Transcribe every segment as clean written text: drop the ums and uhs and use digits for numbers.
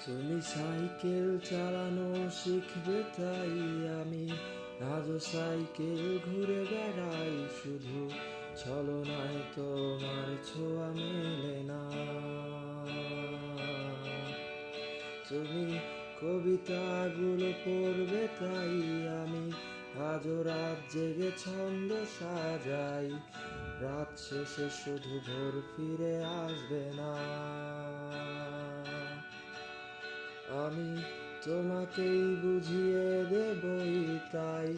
তুমি সাইকেল চালানো শিখবে তাই আমি আজও সাইকেল ঘুরে বেড়াই, শুধু ছলনায় তোমার ছোঁয়া মেলে না। তুমি কবিতাগুলো পড়বে তাই আমি আজও রাত জেগে ছন্দ সাজাই, রাত শেষে শুধু ভোর ফিরে আসবে না। আমি তোমাকেই বুঝিয়ে দেবই তাই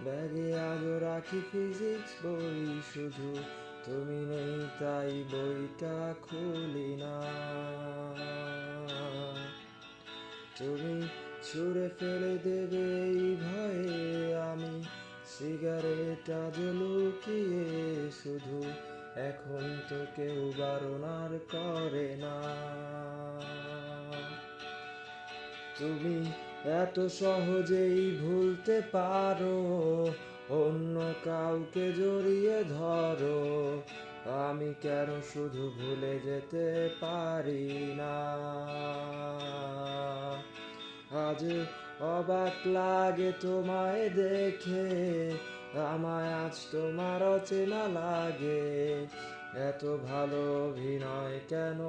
ব্যাগে আজও রাখি ফিজিক্স বই, শুধু তুমি নেই তাই বইটা খুলি না। তুমি ছুঁড়ে ফেলে দেবে এই ভয়ে আমি সিগারেট আজ লুকিয়ে, শুধু এখন তো কেউ বারণ আর করে না। তুমি এত সহজেই ভুলতে পারো, অন্য কাউকে জড়িয়ে ধরো, আমি কেন শুধু ভুলে যেতে পারি না। আজ অবাক লাগে তোমায় দেখে, আমায় আজ তোমার অচেনা লাগে, এত ভালো অভিনয় কেন